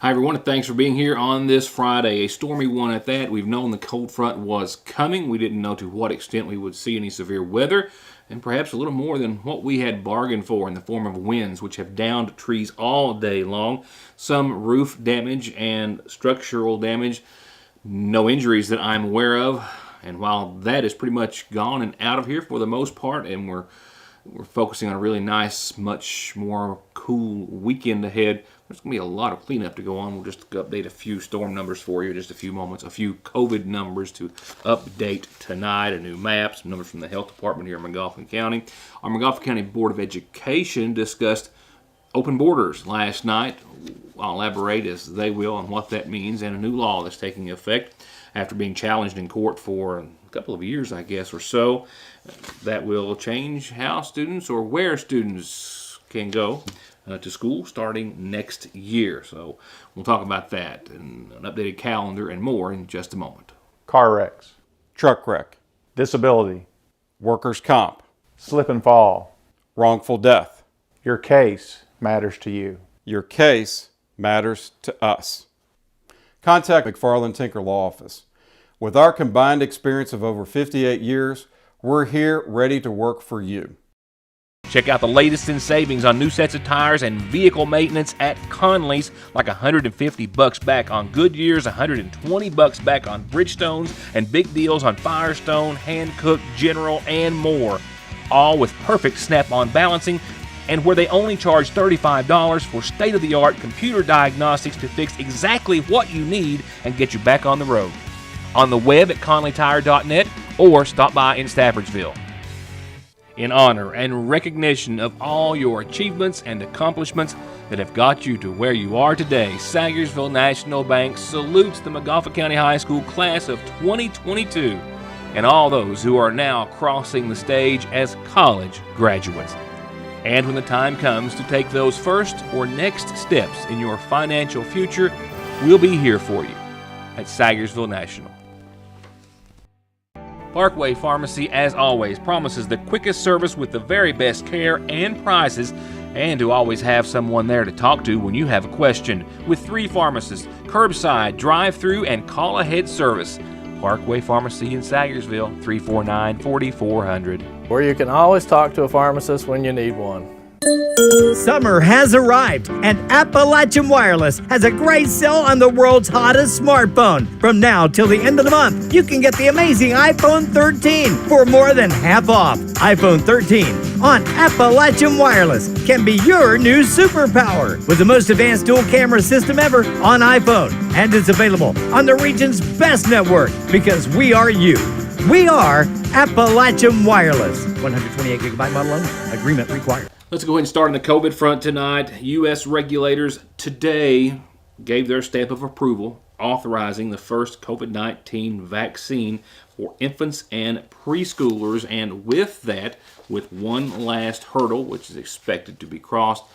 Hi everyone, and thanks for being here on this Friday. A stormy one at that. We've known the cold front was coming. We didn't know to what extent we would see any severe weather, and perhaps a little more than what we had bargained for in the form of winds, which have downed trees all day long. Some roof damage and structural damage. No injuries that I'm aware of. And while that is pretty much gone and out of here for the most part, and we're focusing on a really nice, much more cool weekend ahead, there's going to be a lot of cleanup to go on. We'll just update a few storm numbers for you in just a few moments. A few COVID numbers to update tonight. A new map, some numbers from the health department here in Mcguffin County. Our Mcguffin County Board of Education discussed open borders last night. I'll elaborate as they will on what that means, and a new law that's taking effect after being challenged in court for a couple of years, I guess, or so. That will change how students or where students can go to school starting next year. So we'll talk about that and an updated calendar and more in just a moment. Car wrecks, Truck wreck, disability, workers' comp, slip and fall. wrongful death. Your case matters to you. Your case matters to us. Contact McFarland Tinker Law Office. With our combined experience of over 58 years, we're here ready to work for you. Check out the latest in savings on new sets of tires and vehicle maintenance at Conley's, like $150 back on Goodyears, $120 back on Bridgestones, and big deals on Firestone, Hankook, General, and more. All with perfect snap-on balancing, and where they only charge $35 for state-of-the-art computer diagnostics to fix exactly what you need and get you back on the road. On the web at conleytire.net or stop by in Staffordville. In honor and recognition of all your achievements and accomplishments that have got you to where you are today, Sagersville National Bank salutes the Mcguffin County High School class of 2022 and all those who are now crossing the stage as college graduates. And when the time comes to take those first or next steps in your financial future, we'll be here for you at Sagersville National. Parkway Pharmacy, as always, promises the quickest service with the very best care and prices, and to always have someone there to talk to when you have a question. With 3 pharmacists, curbside, drive-through, and call-ahead service. Parkway Pharmacy in Sagersville, 349-4400. Where you can always talk to a pharmacist when you need one. Summer has arrived, and Appalachian Wireless has a great sale on the world's hottest smartphone. From now till the end of the month, you can get the amazing iPhone 13 for more than half off. iPhone 13 on Appalachian Wireless can be your new superpower with the most advanced dual camera system ever on iPhone. And it's available on the region's best network because we are you. We are Appalachian Wireless. 128 gigabyte model only. Agreement required. Let's go ahead and start on the COVID front tonight. U.S. regulators today gave their stamp of approval authorizing the first COVID-19 vaccine for infants and preschoolers, and with that, with one last hurdle, which is expected to be crossed,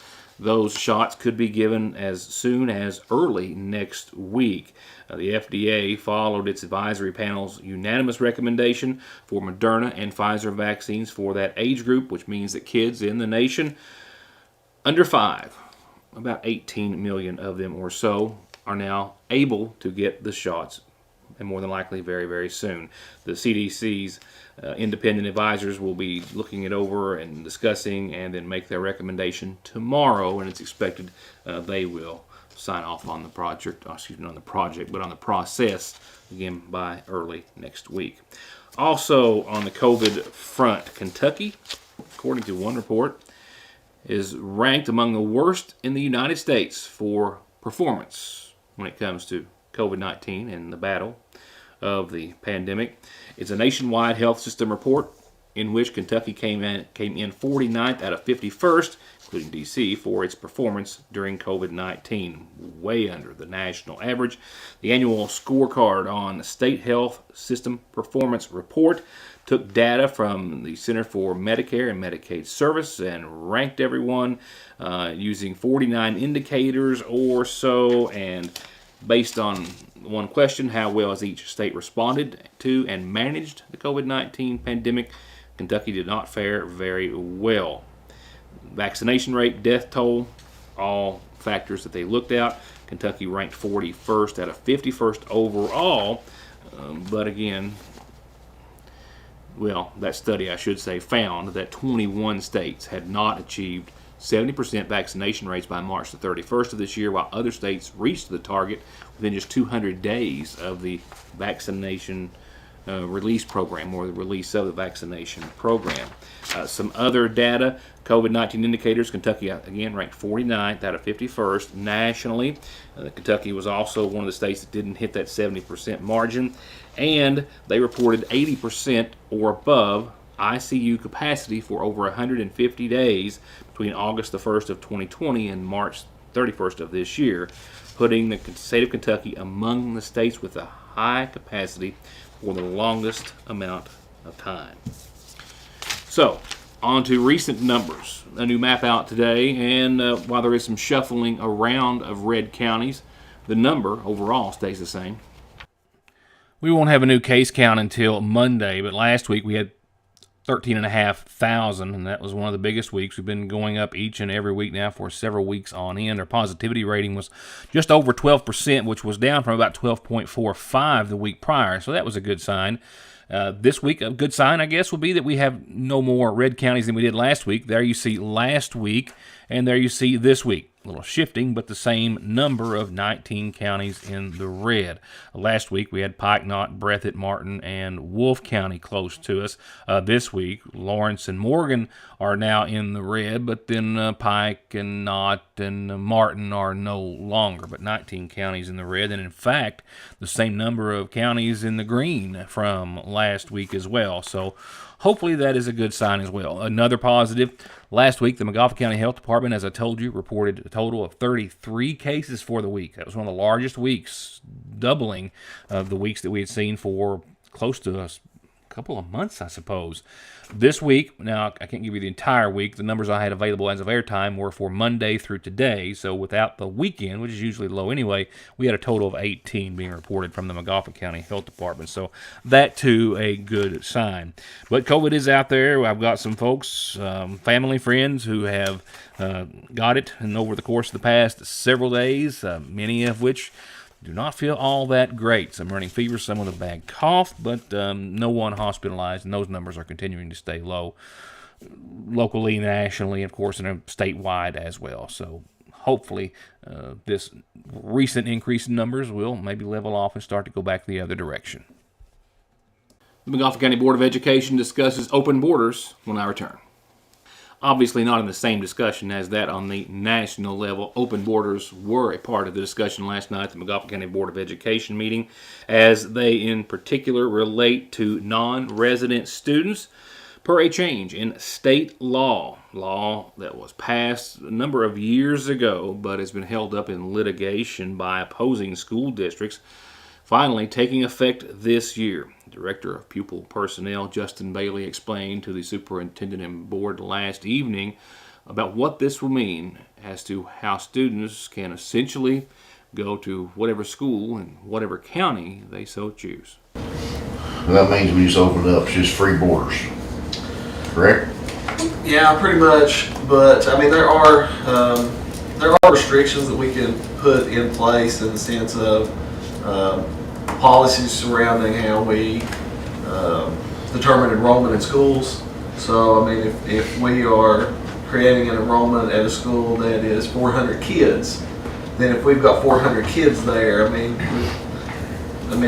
those shots could be given as soon as early next week. The FDA followed its advisory panel's unanimous recommendation for Moderna and Pfizer vaccines for that age group, which means that kids in the nation under 5, about 18 million of them or so, are now able to get the shots, and more than likely very, very soon. The CDC's independent advisors will be looking it over and discussing and then make their recommendation tomorrow, and it's expected they will sign off on the project, but on the process again by early next week. Also on the COVID front, Kentucky, according to one report, is ranked among the worst in the United States for performance when it comes to COVID-19 and the battle of the pandemic. It's a nationwide health system report in which Kentucky came in 49th out of 51st, including D.C., for its performance during COVID-19, way under the national average. The annual scorecard on the State Health System Performance Report took data from the Center for Medicare and Medicaid Service and ranked everyone using 49 indicators or so, and based on one question, how well has each state responded to and managed the COVID-19 pandemic, Kentucky did not fare very well. Vaccination rate, death toll, all factors that they looked at Kentucky ranked 41st out of 51st overall. But again, well, that study, I should say, found that 21 states had not achieved 70% vaccination rates by March the 31st of this year, while other states reached the target within just 200 days of the vaccination release program, or the release of the vaccination program. Some other data, COVID-19 indicators, Kentucky again ranked 49th out of 51st nationally. Kentucky was also one of the states that didn't hit that 70% margin, and they reported 80% or above ICU capacity for over 150 days between August the 1st of 2020 and March 31st of this year, putting the state of Kentucky among the states with a high capacity for the longest amount of time. So, on to recent numbers. A new map out today, and while there is some shuffling around of red counties, the number overall stays the same. We won't have a new case count until Monday, but last week we had 13,500, and that was one of the biggest weeks. We've been going up each and every week now for several weeks on end. Our positivity rating was just over 12%, which was down from about 12.45 the week prior, so that was a good sign. This week, a good sign, I guess, will be that we have no more red counties than we did last week. There you see last week, and there you see this week. A little shifting, but the same number of 19 counties in the red. Last week, we had Pike, Knott, Breathitt, Martin, and Wolfe County close to us. This week, Lawrence and Morgan are now in the red, but then Pike and Knott and Martin are no longer, but 19 counties in the red, and in fact, the same number of counties in the green from last week as well. So hopefully that is a good sign as well. Another positive, last week the Mcguffin County Health Department, as I told you, reported a total of 33 cases for the week. That was one of the largest weeks, doubling of the weeks that we had seen for close to a couple of months, I suppose. This week, now I can't give you the entire week. The numbers I had available as of airtime were for Monday through today. So without the weekend, which is usually low anyway, we had a total of 18 being reported from the Mcguffin County Health Department. So that too a good sign. But COVID is out there. I've got some folks, family, friends who have got it, and over the course of the past several days, many of which do not feel all that great. Some running fever, some with a bad cough, but no one hospitalized, and those numbers are continuing to stay low locally, nationally, of course, and statewide as well. So hopefully this recent increase in numbers will maybe level off and start to go back the other direction. The Mcguffin County Board of Education discusses open borders when I return. Obviously not in the same discussion as that on the national level. Open borders were a part of the discussion last night at the Mcguffin County Board of Education meeting, as they in particular relate to non-resident students per a change in state law that was passed a number of years ago but has been held up in litigation by opposing school districts, finally taking effect this year. Director of Pupil Personnel Justin Bailey explained to the superintendent and board last evening about what this will mean as to how students can essentially go to whatever school in whatever county they so choose. That means we just opened up just free borders, correct? Yeah, pretty much. But I mean, there are restrictions that we can put in place in the sense of policies surrounding how we determine enrollment in schools. So, I mean, if we are creating an enrollment at a school that is 400 kids, then if we've got 400 kids there, I mean,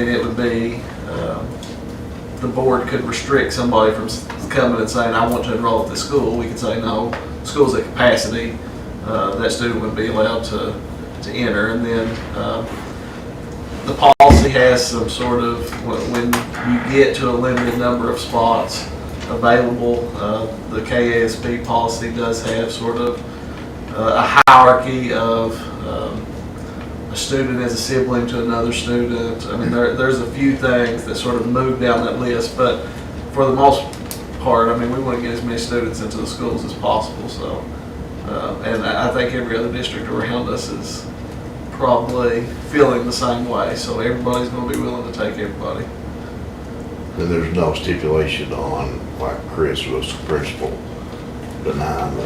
it would be the board could restrict somebody from coming and saying, I want to enroll at this school. We could say, no, school's at capacity. That student would be allowed to enter. And then the policy has some sort of, when you get to a limited number of spots available, the KASB policy does have sort of a hierarchy of a student as a sibling to another student. I mean, there's a few things that sort of move down that list, but for the most part, I mean, we want to get as many students into the schools as possible. So, and I think every other district around us is probably feeling the same way. So everybody's going to be willing to take everybody. And there's no stipulation on, like Chris was the principal, denying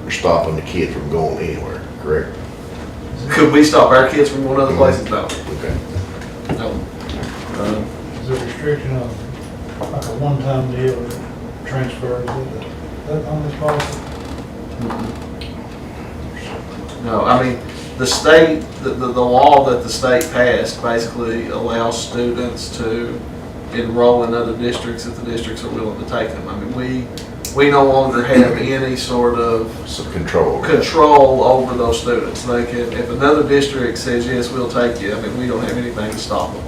or stopping the kid from going anywhere, correct? Could we stop our kids from going other places? No. Okay. No. Is there a restriction on, like a one-time deal or transfer, is that on this policy? No, I mean, the state, the law that the state passed basically allows students to enroll in other districts if the districts are willing to take them. I mean, we no longer have any sort of Some control. control over those students. They can, if another district says, yes, we'll take you, I mean, we don't have anything to stop them.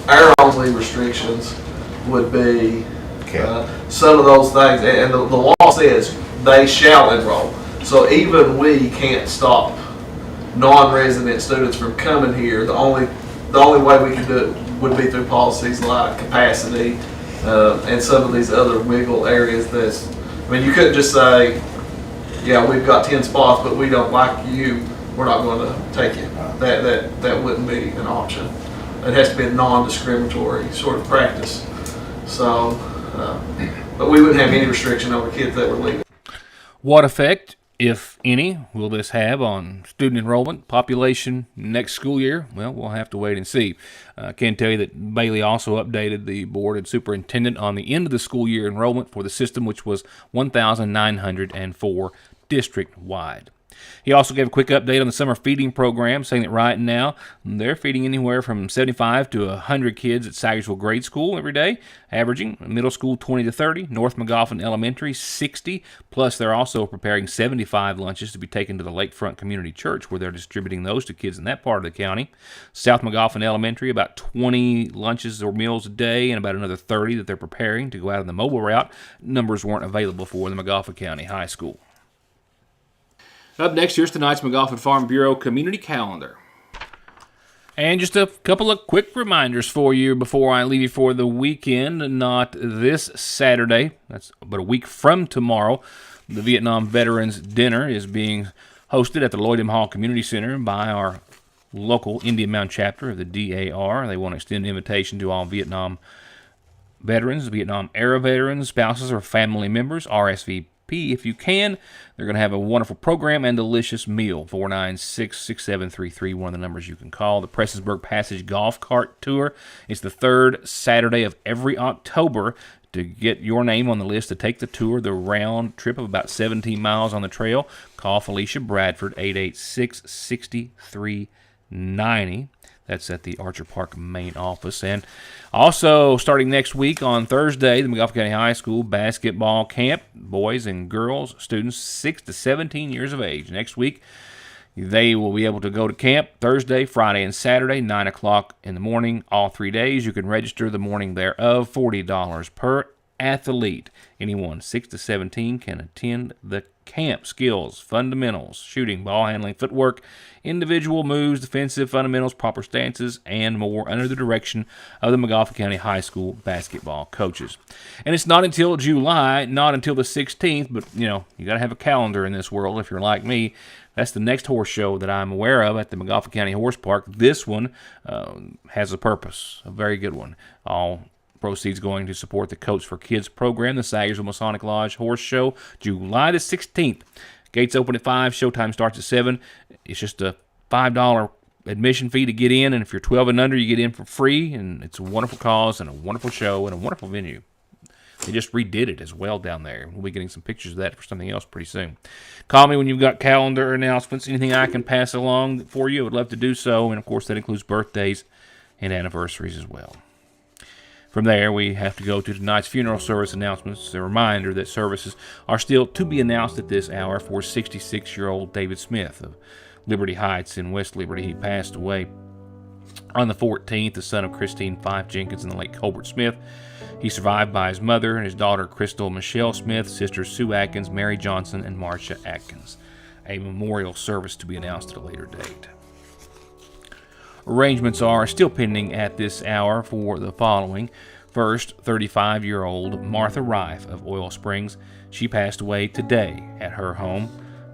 Our only restrictions would be some of those things, and the law says they shall enroll. So even we can't stop non-resident students from coming here. The only way we can do it would be through policies like capacity and some of these other wiggle areas. I mean, you couldn't just say, yeah, we've got 10 spots, but we don't like you, we're not going to take you. That wouldn't be an option. It has to be a non-discriminatory sort of practice. So, but we wouldn't have any restriction over kids that were leaving. What effect, if any, will this have on student enrollment, population next school year? Well, we'll have to wait and see. I can tell you that Bailey also updated the board and superintendent on the end of the school year enrollment for the system, which was 1,904 district-wide. He also gave a quick update on the summer feeding program, saying that right now they're feeding anywhere from 75 to 100 kids at Sagersville Grade School every day, averaging middle school 20 to 30, North Mcguffin Elementary 60, plus they're also preparing 75 lunches to be taken to the Lakefront Community Church, where they're distributing those to kids in that part of the county. South Mcguffin Elementary, about 20 lunches or meals a day, and about another 30 that they're preparing to go out on the mobile route. Numbers weren't available for the Mcguffin County High School. Up next, here's tonight's Mcguffin Farm Bureau Community Calendar. And just a couple of quick reminders for you before I leave you for the weekend. Not this Saturday, but a week from tomorrow. The Vietnam Veterans Dinner is being hosted at the Lloyd M. Hall Community Center by our local Indian Mound chapter of the DAR. They want to extend an invitation to all Vietnam veterans, Vietnam-era veterans, spouses, or family members, RSVP if you can. They're going to have a wonderful program and delicious meal. 496-6733, one of the numbers you can call. The Prestonsburg Passage Golf Cart Tour. It's the third Saturday of every October. To get your name on the list to take the tour, the round trip of about 17 miles on the trail, call Felicia Bradford, 886-6390. That's at the Archer Park main office. And also, starting next week on Thursday, the Mcguffin County High School basketball camp, boys and girls, students 6 to 17 years of age. Next week, they will be able to go to camp Thursday, Friday, and Saturday, 9 o'clock in the morning, all 3 days. You can register the morning thereof, $40 per athlete. Anyone 6 to 17 can attend the camp. Skills, fundamentals, shooting, ball handling, footwork, individual moves, defensive fundamentals, proper stances, and more under the direction of the Mcguffin County High School basketball coaches. And it's not until July, not until the 16th, but you got to have a calendar in this world if you're like me. That's the next horse show that I'm aware of at the Mcguffin County Horse Park. This one has a purpose, a very good one. All proceeds going to support the Coats for Kids program, the Sagersville Masonic Lodge Horse Show, July the 16th. Gates open at 5, showtime starts at 7. It's just a $5 admission fee to get in, and if you're 12 and under, you get in for free, and it's a wonderful cause and a wonderful show and a wonderful venue. They just redid it as well down there. We'll be getting some pictures of that for something else pretty soon. Call me when you've got calendar announcements, anything I can pass along for you. I would love to do so, and of course that includes birthdays and anniversaries as well. From there, we have to go to tonight's funeral service announcements. A reminder that services are still to be announced at this hour for 66-year-old David Smith of Liberty Heights in West Liberty. He passed away on the 14th, the son of Christine Fife Jenkins and the late Colbert Smith. He survived by his mother and his daughter Crystal Michelle Smith, sisters Sue Atkins, Mary Johnson, and Marcia Atkins. A memorial service to be announced at a later date. Arrangements are still pending at this hour for the following. First, 35-year-old Martha Rife of Oil Springs. She passed away today at her home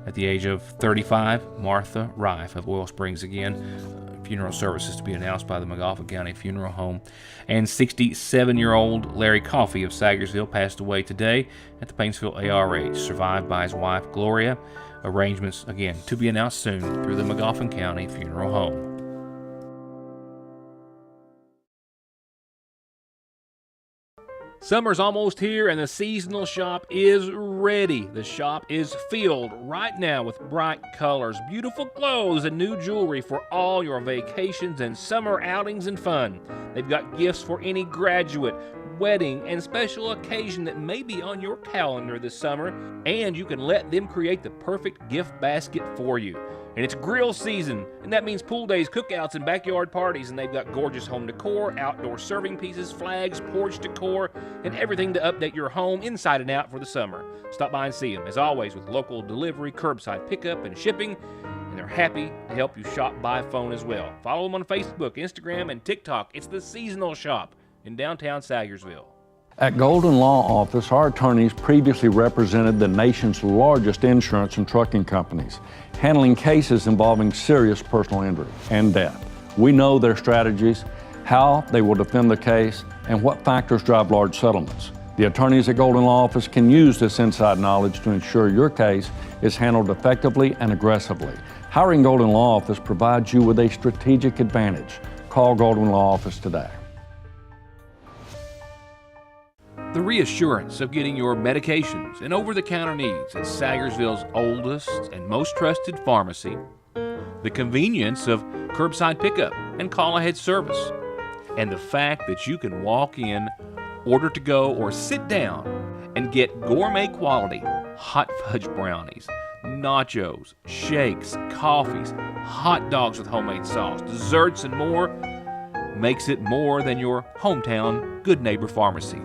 at the age of 35. Martha Rife of Oil Springs again. Funeral services to be announced by the Mcguffin County Funeral Home. And 67-year-old Larry Coffey of Sagersville passed away today at the Painesville ARH, survived by his wife Gloria, Arrangements, again, to be announced soon through the Mcguffin County Funeral Home. Summer's almost here and the seasonal shop is ready. The shop is filled right now with bright colors, beautiful clothes, and new jewelry for all your vacations and summer outings and fun. They've got gifts for any graduate, wedding, and special occasion that may be on your calendar this summer, and you can let them create the perfect gift basket for you. And it's grill season, and that means pool days, cookouts, and backyard parties, and they've got gorgeous home decor, outdoor serving pieces, flags, porch decor, and everything to update your home inside and out for the summer. Stop by and see them, as always, with local delivery, curbside pickup, and shipping, and they're happy to help you shop by phone as well. Follow them on Facebook, Instagram, and TikTok. It's the Seasonal Shop in downtown Sayersville. At Golden Law Office, our attorneys previously represented the nation's largest insurance and trucking companies, handling cases involving serious personal injury and death. We know their strategies, how they will defend the case, and what factors drive large settlements. The attorneys at Golden Law Office can use this inside knowledge to ensure your case is handled effectively and aggressively. Hiring Golden Law Office provides you with a strategic advantage. Call Golden Law Office today. The reassurance of getting your medications and over-the-counter needs at Sayersville's oldest and most trusted pharmacy, the convenience of curbside pickup and call-ahead service, and the fact that you can walk in, order to go, or sit down and get gourmet quality hot fudge brownies, nachos, shakes, coffees, hot dogs with homemade sauce, desserts, and more makes it more than your hometown good neighbor pharmacy.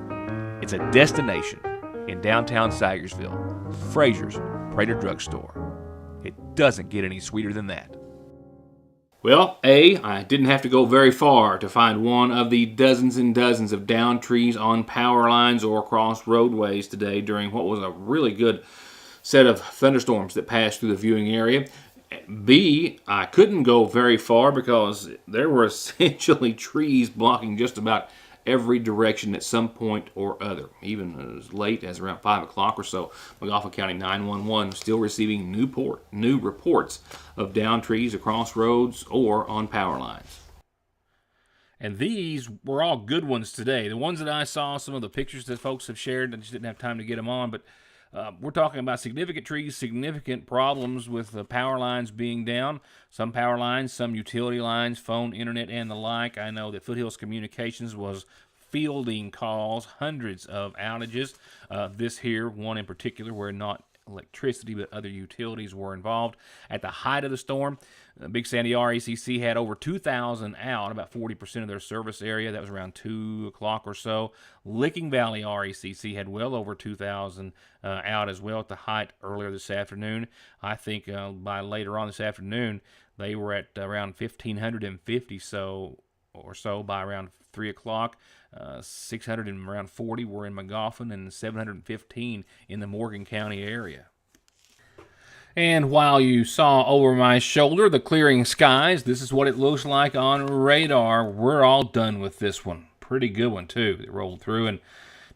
It's a destination in downtown Sayersville, Fraser's Prater Drugstore. It doesn't get any sweeter than that. Well, I didn't have to go very far to find one of the dozens and dozens of downed trees on power lines or across roadways today during what was a really good set of thunderstorms that passed through the viewing area. B, I couldn't go very far because there were essentially trees blocking just about every direction at some point or other. Even as late as around 5 o'clock or so, Mcguffin County 911 still receiving new reports of downed trees across roads or on power lines. And these were all good ones today. The ones that I saw, some of the pictures that folks have shared, I just didn't have time to get them on, but we're talking about significant trees, significant problems with the power lines being down. Some power lines, some utility lines, phone, internet, and the like. I know that Foothills Communications was fielding calls, hundreds of outages. This here, one in particular, where not electricity but other utilities were involved. At the height of the storm, Big Sandy RECC had over 2,000 out, about 40% of their service area. That was around 2 o'clock or so. Licking Valley RECC had well over 2,000 out as well at the height earlier this afternoon. I think by later on this afternoon, they were at around 1,550 or so by around 3 o'clock. 600 and around 40 were in Mcguffin and 715 in the Morgan County area. And while you saw over my shoulder the clearing skies, this is what it looks like on radar. We're all done with this one. Pretty good one, too. It rolled through, and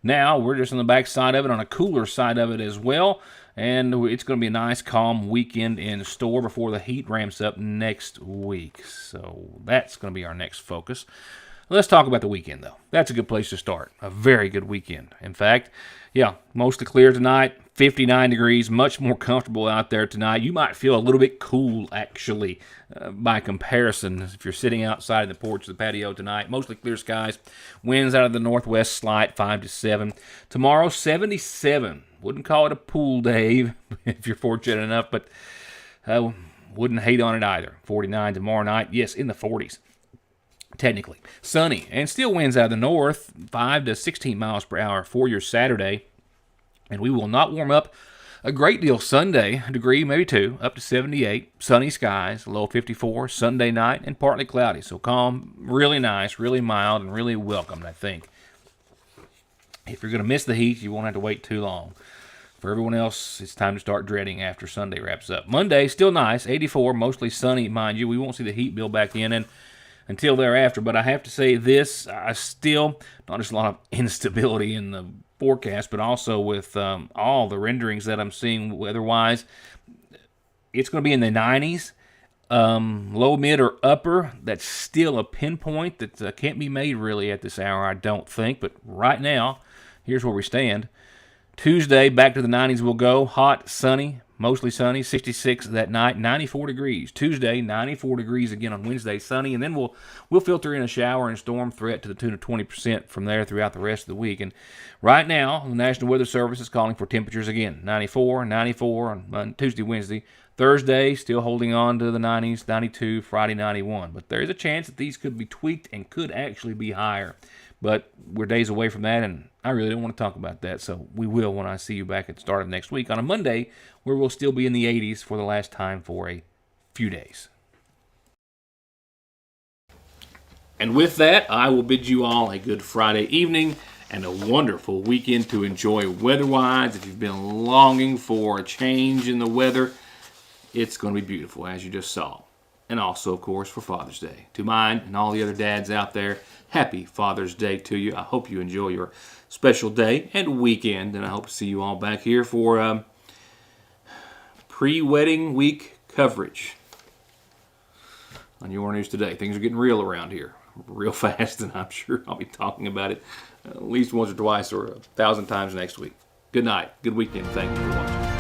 now we're just on the back side of it, on a cooler side of it as well. And it's going to be a nice, calm weekend in store before the heat ramps up next week. So that's going to be our next focus. Let's talk about the weekend, though. That's a good place to start. A very good weekend. In fact, mostly clear tonight, 59 degrees, much more comfortable out there tonight. You might feel a little bit cool, actually, by comparison, if you're sitting outside the porch of the patio tonight. Mostly clear skies. Winds out of the northwest slight, 5 to 7. Tomorrow, 77. Wouldn't call it a pool day if you're fortunate enough, but wouldn't hate on it either. 49 tomorrow night. Yes, in the 40s. Technically. Sunny and still winds out of the north, 5 to 16 miles per hour for your Saturday. And we will not warm up a great deal Sunday, a degree, maybe 2, up to 78. Sunny skies, low 54, Sunday night, and partly cloudy. So calm, really nice, really mild, and really welcomed, I think. If you're going to miss the heat, you won't have to wait too long. For everyone else, it's time to start dreading after Sunday wraps up. Monday, still nice, 84, mostly sunny, mind you. We won't see the heat build back in until thereafter. But I have to say this, I still, not just a lot of instability in the forecast, but also with all the renderings that I'm seeing weather-wise, It's going to be in the 90s. Low, mid, or upper. That's still a pinpoint that can't be made really at this hour, I don't think. But right now, here's where we stand. Tuesday, back to the 90s we'll go. Hot, sunny, mostly sunny, 66 that night, 94 degrees. Tuesday, 94 degrees again on Wednesday, sunny, and then we'll filter in a shower and storm threat to the tune of 20% from there throughout the rest of the week. And right now, the National Weather Service is calling for temperatures again, 94, 94 on Tuesday, Wednesday. Thursday, still holding on to the 90s, 92, Friday, 91. But there is a chance that these could be tweaked and could actually be higher. But we're days away from that, and I really don't want to talk about that, so we will when I see you back at the start of next week on a Monday, where we'll still be in the 80s for the last time for a few days. And with that, I will bid you all a good Friday evening and a wonderful weekend to enjoy weather-wise. If you've been longing for a change in the weather, it's going to be beautiful, as you just saw. And also, of course, for Father's Day. To mine and all the other dads out there, happy Father's Day to you. I hope you enjoy your special day and weekend, and I hope to see you all back here for pre-wedding week coverage on Your News Today. Things are getting real around here, real fast, and I'm sure I'll be talking about it at least once or twice or 1,000 times next week. Good night. Good weekend. Thank you for watching.